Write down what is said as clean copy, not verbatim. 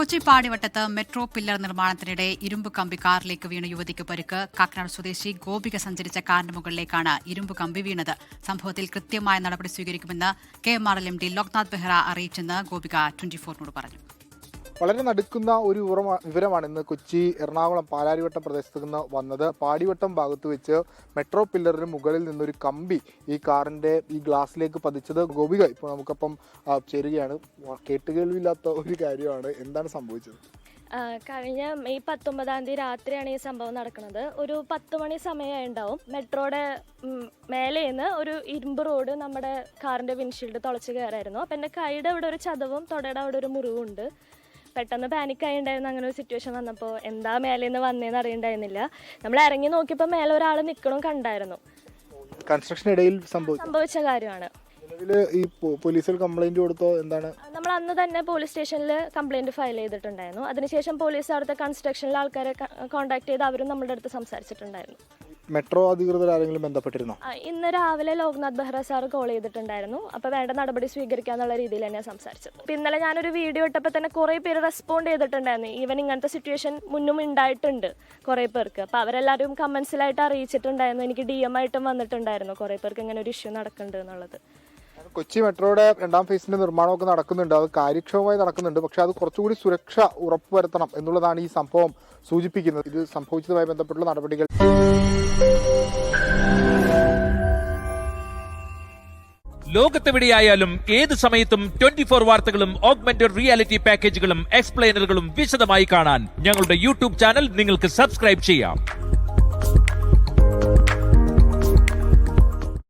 Kochi പാടിവട്ടത്ത് metro pillar നിർമ്മാണത്തിനിടെ ഇരുമ്പ് കമ്പി കാറിലേക്ക് വീണ യുവതിക്ക് പരിക്ക്. കാക്കനാട് സ്വദേശി ഗോപിക സഞ്ചരിച്ച കാറിന് മുകളിലേക്കാണ് ഇരുമ്പ് കമ്പി വീണത്. സംഭവത്തിൽ കൃത്യമായ നടപടി സ്വീകരിക്കുമെന്ന് KMRL MD ലോക്നാഥ് ബെഹ്റ അറിയിച്ചെന്ന് ഗോപിക 24നോട് പറഞ്ഞു. വളരെ നടുക്കുന്ന ഒരു വിവരമാണ് ഇന്ന് കൊച്ചി എറണാകുളം പാലാരിവട്ടം പ്രദേശത്ത് നിന്ന് വന്നത്. പാടിവട്ടം ഭാഗത്ത് വെച്ച് മെട്രോ പില്ലറിന് മുകളിൽ നിന്നൊരു കമ്പി ഈ കാറിന്റെ ഈ ഗ്ലാസ്സിലേക്ക് പതിച്ചത്. ഗോപിക ഇപ്പോൾ നമുക്കൊപ്പം ചേരുകയാണ്. കേട്ടുകേൾവില്ലാത്ത ഒരു കാര്യമാണ്. എന്താണ് സംഭവിച്ചത്? കഴിഞ്ഞ മെയ് 19 രാത്രിയാണ് ഈ സംഭവം നടക്കുന്നത്. ഒരു 10 മണി സമയമായി ഉണ്ടാവും. മെട്രോയുടെ മേലെ നിന്ന് ഒരു ഇരുമ്പ് റോഡ് നമ്മുടെ കാറിൻ്റെ വിൻഷീൽഡ് തുളച്ച് കയറായിരുന്നു. അപ്പം എൻ്റെ കൈയുടെ അവിടെ ഒരു ചതവും തൊടയുടെ അവിടെ ഒരു മുറിവുണ്ട്. പെട്ടെന്ന് പാനിക്കായി ഉണ്ടായിരുന്നു. അങ്ങനെ ഒരു സിറ്റുവേഷൻ വന്നപ്പോൾ എന്താ മേലെ നിന്ന് വന്നേന്ന് അറിയണ്ടായിരുന്നില്ല. നമ്മൾ ഇറങ്ങി നോക്കിയപ്പോൾ മേലെ ഒരാൾ നിൽക്കണം കണ്ടായിരുന്നു. കൺസ്ട്രക്ഷൻ ഇടയിൽ സംഭവിച്ച കാര്യമാണ്. ഈ പോലീസിൽ കംപ്ലൈന്റ് കൊടുത്തോ? എന്താണ്? നമ്മൾ അന്ന് തന്നെ പോലീസ് സ്റ്റേഷനിൽ കംപ്ലൈന്റ് ഫയൽ ചെയ്തിട്ടുണ്ടായിരുന്നു. അതിനുശേഷം പോലീസ് അവിടുത്തെ കൺസ്ട്രക്ഷനിലെ ആൾക്കാരെ കോൺടാക്ട് ചെയ്ത് അവരും നമ്മുടെ അടുത്ത് സംസാരിച്ചിട്ടുണ്ടായിരുന്നു. മെട്രോ അധികൃതർ ആരെങ്കിലും ബന്ധപ്പെട്ടിരുന്നോ? ഇന്ന് രാവിലെ ലോക്നാഥ് ബെഹ്റ സാർ കോൾ ചെയ്തിട്ടുണ്ടായിരുന്നു. അപ്പോൾ വേണ്ട നടപടി സ്വീകരിക്കാന്നുള്ള രീതിയിൽ തന്നെയാണ് സംസാരിച്ചത്. അപ്പോൾ ഇന്നലെ ഞാനൊരു വീഡിയോ ഇട്ടപ്പോൾ തന്നെ കുറേ പേര് റെസ്പോണ്ട് ചെയ്തിട്ടുണ്ടായിരുന്നു. ഈവൻ ഇങ്ങനത്തെ സിറ്റുവേഷൻ മുന്നും ഉണ്ടായിട്ടുണ്ട് കുറേ പേർക്ക്. അപ്പോൾ അവരെല്ലാവരും കമൻസിലായിട്ട് അറിയിച്ചിട്ടുണ്ടായിരുന്നു. എനിക്ക് DM ആയിട്ടും വന്നിട്ടുണ്ടായിരുന്നു കുറേ പേർക്ക് ഇങ്ങനെ ഒരു ഇഷ്യൂ നടക്കുന്നുണ്ട് എന്നുള്ളത്. കൊച്ചി മെട്രോയുടെ 2ാം ഫേസിന്റെ നിർമ്മാണമൊക്കെ നടക്കുന്നുണ്ട്. അത് കാര്യക്ഷമമായി നടക്കുന്നുണ്ട്. പക്ഷെ അത് കുറച്ചുകൂടി സുരക്ഷ ഉറപ്പുവരുത്തണം എന്നുള്ളതാണ് ഈ സംഭവം സൂചിപ്പിക്കുന്നത്. ഇത് സംഭവിച്ചതുമായി ബന്ധപ്പെട്ടുള്ള നടപടികൾ ലോകത്തെവിടെയായാലും ഏത് സമയത്തും 24 വാർത്തകളും ഓഗ്മെന്റഡ് റിയാലിറ്റി പാക്കേജുകളും എക്സ്പ്ലെയിനറുകളും വിശദമായി കാണാൻ ഞങ്ങളുടെ YouTube ചാനൽ നിങ്ങൾക്ക് സബ്സ്ക്രൈബ് ചെയ്യാം.